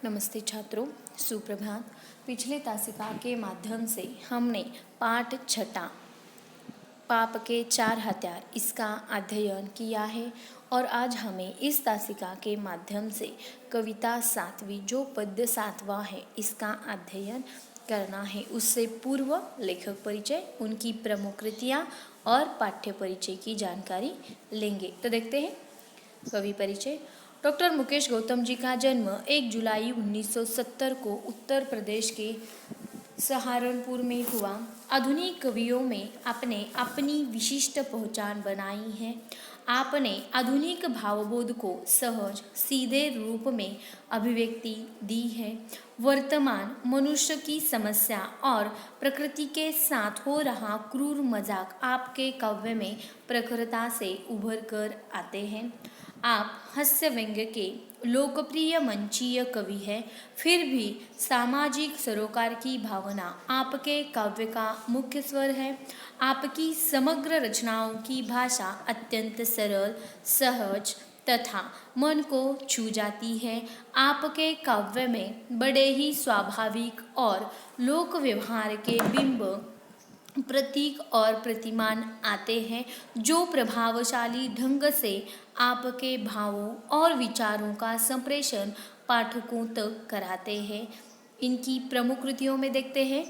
नमस्ते छात्रों, सुप्रभात। पिछले तासिका के माध्यम से हमने पाठ छठा पाप के 4 हथियार इसका अध्ययन किया है और आज हमें इस तासिका के माध्यम से कविता 7वीं जो पद्य 7वां है इसका अध्ययन करना है। उससे पूर्व लेखक परिचय, उनकी प्रमुख कृतियाँ और पाठ्य परिचय की जानकारी लेंगे। तो देखते हैं कवि परिचय। डॉक्टर मुकेश गौतम जी का जन्म 1 जुलाई 1970 को उत्तर प्रदेश के सहारनपुर में हुआ। आधुनिक कवियों में आपने अपनी विशिष्ट पहचान बनाई है। आपने आधुनिक भावबोध को सहज सीधे रूप में अभिव्यक्ति दी है। वर्तमान मनुष्य की समस्या और प्रकृति के साथ हो रहा क्रूर मजाक आपके काव्य में प्रखरता से उभर कर आते हैं। आप हास्य व्यंग्य के लोकप्रिय मंचीय कवि हैं, फिर भी सामाजिक सरोकार की भावना आपके काव्य का मुख्य स्वर है। आपकी समग्र रचनाओं की भाषा अत्यंत सरल, सहज तथा मन को छू जाती है। आपके काव्य में बड़े ही स्वाभाविक और लोक व्यवहार के बिंब, प्रतीक और प्रतिमान आते हैं, जो प्रभावशाली ढंग से आपके भावों और विचारों का संप्रेषण पाठकों तक कराते हैं। इनकी प्रमुख कृतियों में देखते हैं।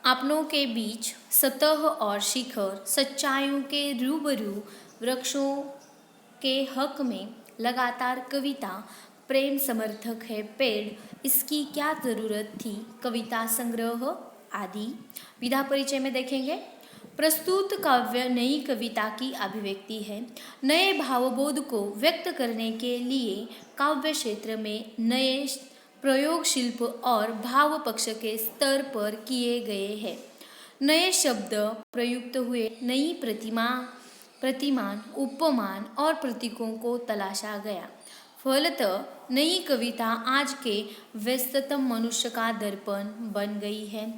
अपनों के बीच सतह और शिखर, सच्चाइयों के रूबरू, वृक्षों के हक में लगातार कविता, प्रेम समर्थक है पेड़, इसकी क्या ज़रूरत थी, कविता संग्रह आदि। विधा परिचय में देखेंगे। प्रस्तुत काव्य नई कविता की अभिव्यक्ति है। नए भावबोध को व्यक्त करने के लिए काव्य क्षेत्र में नए प्रयोग शिल्प और भाव पक्ष के स्तर पर किए गए हैं। नए शब्द प्रयुक्त हुए, नई प्रतिमान, उपमान और प्रतीकों को तलाशा गया। फलतः नई कविता आज के व्यस्ततम मनुष्य का दर्पण बन गई है,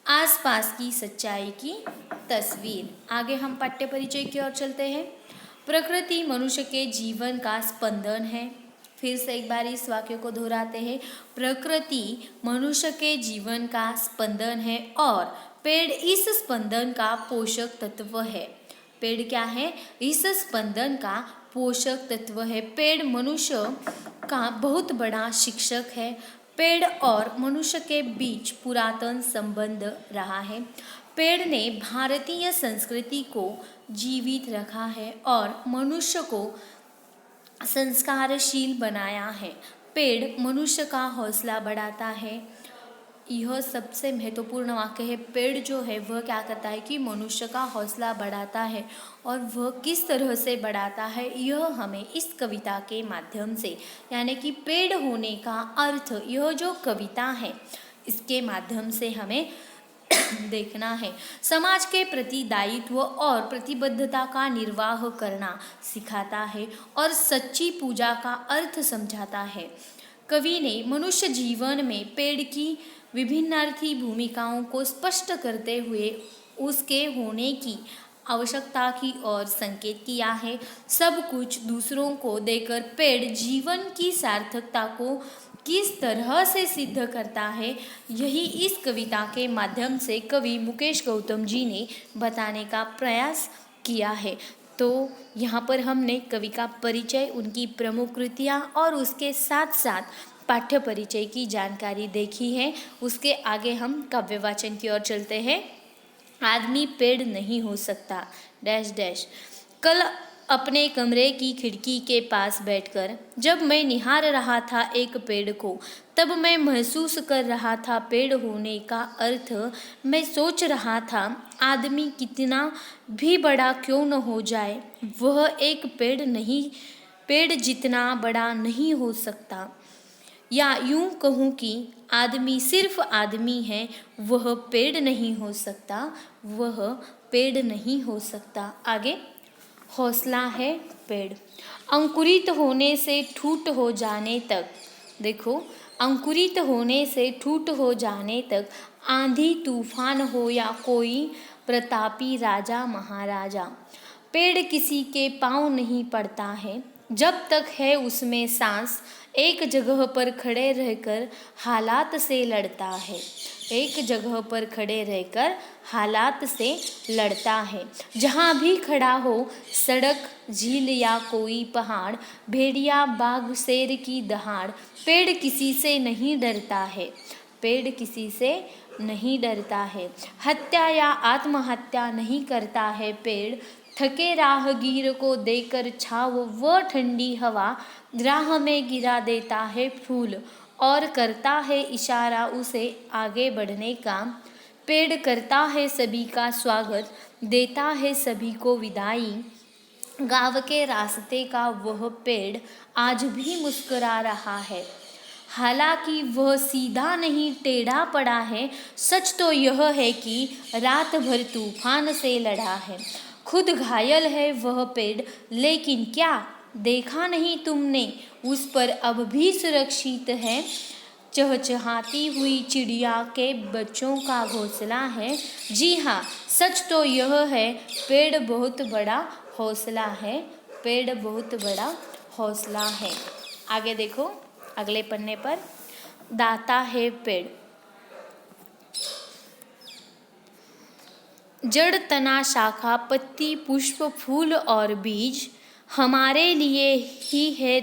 आसपास की सच्चाई की तस्वीर। आगे हम पाठ्य परिचय की ओर चलते हैं। प्रकृति मनुष्य के जीवन का स्पंदन है। फिर से एक बार इस वाक्य को दोहराते हैं। प्रकृति मनुष्य के जीवन का स्पंदन है और पेड़ इस स्पंदन का पोषक तत्व है। पेड़ क्या है? इस स्पंदन का पोषक तत्व है। पेड़ मनुष्य का बहुत बड़ा शिक्षक है। पेड़ और मनुष्य के बीच पुरातन संबंध रहा है। पेड़ ने भारतीय संस्कृति को जीवित रखा है और मनुष्य को संस्कारशील बनाया है। पेड़ मनुष्य का हौसला बढ़ाता है। यह सबसे महत्वपूर्ण वाक्य है। पेड़ जो है वह क्या करता है कि मनुष्य का हौसला बढ़ाता है, और वह किस तरह से बढ़ाता है यह हमें इस कविता के माध्यम से, यानी कि पेड़ होने का अर्थ, यह जो कविता है इसके माध्यम से हमें देखना है। समाज के प्रति दायित्व और प्रतिबद्धता का निर्वाह करना सिखाता है और सच्ची पूजा का अर्थ समझाता है। कवि ने मनुष्य जीवन में पेड़ की विभिन्नार्थी भूमिकाओं को स्पष्ट करते हुए उसके होने की आवश्यकता की ओर संकेत किया है। सब कुछ दूसरों को देकर पेड़ जीवन की सार्थकता को किस तरह से सिद्ध करता है, यही इस कविता के माध्यम से कवि मुकेश गौतम जी ने बताने का प्रयास किया है। तो यहाँ पर हमने कवि का परिचय, उनकी प्रमुख कृतियाँ और उसके साथ साथ पाठ्य परिचय की जानकारी देखी है। उसके आगे हम काव्यवाचन की ओर चलते हैं। आदमी पेड़ नहीं हो सकता डैश डैश। कल अपने कमरे की खिड़की के पास बैठकर जब मैं निहार रहा था एक पेड़ को, तब मैं महसूस कर रहा था पेड़ होने का अर्थ। मैं सोच रहा था आदमी कितना भी बड़ा क्यों न हो जाए, वह एक पेड़ जितना बड़ा नहीं हो सकता। या यूं कहूँ कि आदमी सिर्फ आदमी है, वह पेड़ नहीं हो सकता, वह पेड़ नहीं हो सकता। आगे, हौसला है पेड़। अंकुरित होने से ठूट हो जाने तक, देखो, अंकुरित होने से ठूट हो जाने तक, आंधी तूफान हो या कोई प्रतापी राजा महाराजा, पेड़ किसी के पाँव नहीं पड़ता है। जब तक है उसमें सांस, एक जगह पर खड़े रहकर हालात से लड़ता है। एक जगह पर खड़े रहकर हालात से लड़ता है। जहाँ भी खड़ा हो, सड़क, झील या कोई पहाड़, भेड़िया, बाघ, शेर की दहाड़, पेड़ किसी से नहीं डरता है। पेड़ किसी से नहीं डरता है। हत्या या आत्महत्या नहीं करता है पेड़। थके राहगीर को देकर छाव व ठंडी हवा, राह में गिरा देता है फूल और करता है इशारा उसे आगे बढ़ने का। पेड़ करता है सभी का स्वागत, देता है सभी को विदाई। गाँव के रास्ते का वह पेड़ आज भी मुस्कुरा रहा है। हालांकि वह सीधा नहीं टेढ़ा पड़ा है। सच तो यह है कि रात भर तूफान से लड़ा है। खुद घायल है वह पेड़, लेकिन क्या देखा नहीं तुमने, उस पर अब भी सुरक्षित है। चहचहाती हुई चिड़िया के बच्चों का घोंसला है। जी हाँ, सच तो यह है, पेड़ बहुत बड़ा हौसला है। पेड़ बहुत बड़ा हौसला है। आगे देखो, अगले पन्ने पर, दाता है पेड़। जड़, तना, शाखा, पत्ती, पुष्प, फूल और बीज, हमारे लिए ही है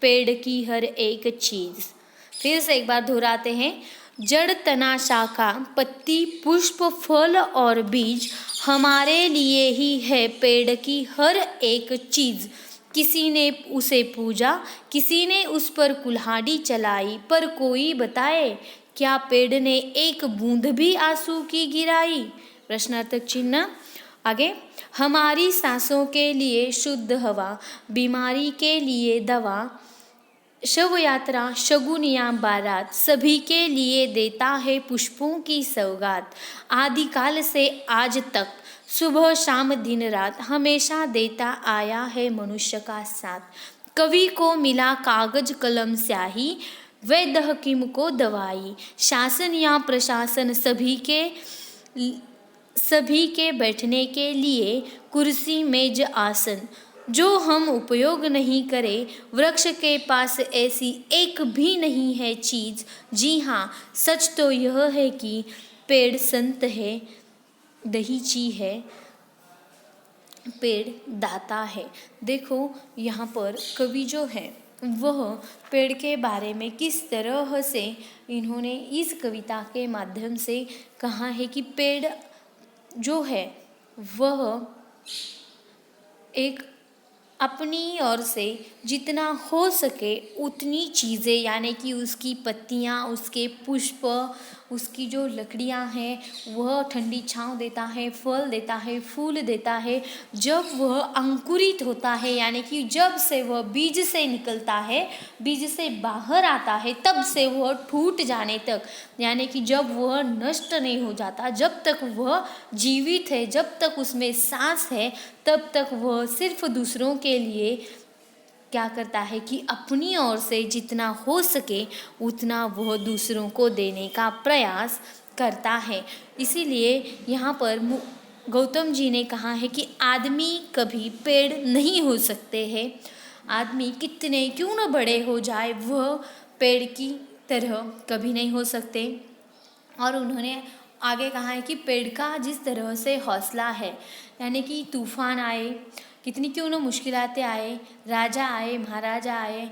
पेड़ की हर एक चीज। फिर से एक बार दोहराते हैं। जड़, तना, शाखा, पत्ती, पुष्प, फल और बीज, हमारे लिए ही है पेड़ की हर एक चीज। किसी ने उसे पूजा, किसी ने उस पर कुल्हाड़ी चलाई, पर कोई बताए, क्या पेड़ ने एक बूंद भी आंसू की गिराई? प्रश्नार्थक चिन्ह। आगे, हमारी सांसों के लिए शुद्ध हवा, बीमारी के लिए दवा, शव यात्रा, शगुन या बारात, सभी के लिए देता है पुष्पों की सौगात। आदिकाल से आज तक, सुबह शाम दिन रात, हमेशा देता आया है मनुष्य का साथ। कवि को मिला कागज कलम स्याही, वैद्य हकीम को दवाई। शासन या प्रशासन, सभी के बैठने के लिए कुर्सी, मेज, आसन। जो हम उपयोग नहीं करें, वृक्ष के पास ऐसी एक भी नहीं है चीज। जी हाँ, सच तो यह है कि पेड़ संत है, दहीची है, पेड़ दाता है। देखो, यहाँ पर कवि जो है वह पेड़ के बारे में किस तरह से इन्होंने इस कविता के माध्यम से कहा है कि पेड़ जो है वह एक अपनी ओर से जितना हो सके उतनी चीज़ें, यानी कि उसकी पत्तियाँ, उसके पुष्प, उसकी जो लकड़ियाँ हैं, वह ठंडी छांव देता है, फल देता है, फूल देता है। जब वह अंकुरित होता है, यानी कि जब से वह बीज से निकलता है, बीज से बाहर आता है, तब से वह टूट जाने तक, यानी कि जब वह नष्ट नहीं हो जाता, जब तक वह जीवित है, जब तक उसमें सांस है, तब तक वह सिर्फ दूसरों के लिए क्या करता है कि अपनी ओर से जितना हो सके उतना वह दूसरों को देने का प्रयास करता है। इसीलिए यहाँ पर गौतम जी ने कहा है कि आदमी कभी पेड़ नहीं हो सकते हैं। आदमी कितने क्यों न बड़े हो जाए, वह पेड़ की तरह कभी नहीं हो सकते। और उन्होंने आगे कहा है कि पेड़ का जिस तरह से हौसला है, यानी कि तूफान आए, कितनी क्यों न मुश्किलातें आए, राजा आए, महाराजा आए,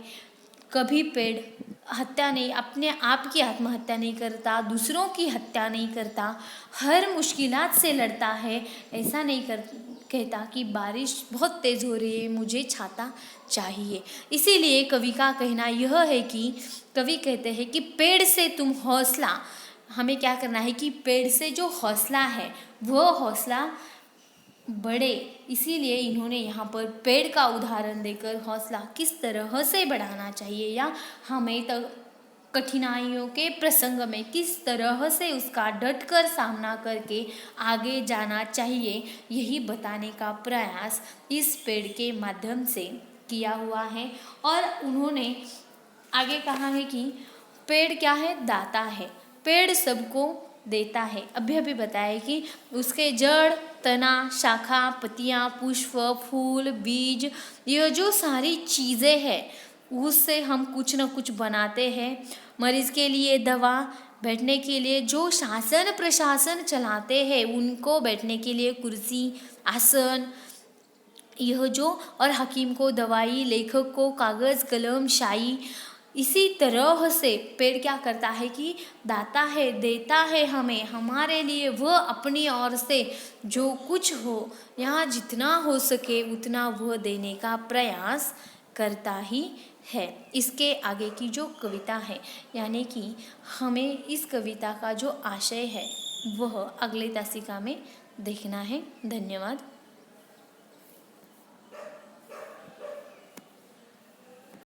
कभी पेड़ हत्या नहीं, अपने आप की आत्महत्या नहीं करता, दूसरों की हत्या नहीं करता, हर मुश्किलात से लड़ता है। ऐसा नहीं कहता कि बारिश बहुत तेज़ हो रही है, मुझे छाता चाहिए। इसीलिए कवि का कहना यह है कि कवि कहते हैं कि पेड़ से तुम हौसला, हमें क्या करना है कि पेड़ से जो हौसला है वह हौसला बढ़े। इसीलिए इन्होंने यहाँ पर पेड़ का उदाहरण देकर हौसला किस तरह से बढ़ाना चाहिए, या हमें तो कठिनाइयों के प्रसंग में किस तरह से उसका डटकर सामना करके आगे जाना चाहिए, यही बताने का प्रयास इस पेड़ के माध्यम से किया हुआ है। और उन्होंने आगे कहा है कि पेड़ क्या है, दाता है, पेड़ सबको देता है। अभी बताया कि उसके जड़, तना, शाखा, पत्तियाँ, पुष्प, फूल, बीज, यह जो सारी चीज़ें हैं उससे हम कुछ न कुछ बनाते हैं। मरीज़ के लिए दवा, बैठने के लिए जो शासन प्रशासन चलाते हैं उनको बैठने के लिए कुर्सी, आसन, यह जो, और हकीम को दवाई, लेखक को कागज़, कलम, स्याही। इसी तरह से पेड़ क्या करता है कि दाता है, देता है हमें, हमारे लिए वह अपनी ओर से जो कुछ हो, यहाँ जितना हो सके उतना वह देने का प्रयास करता ही है। इसके आगे की जो कविता है, यानी कि हमें इस कविता का जो आशय है वह अगले तासिका में देखना है। धन्यवाद।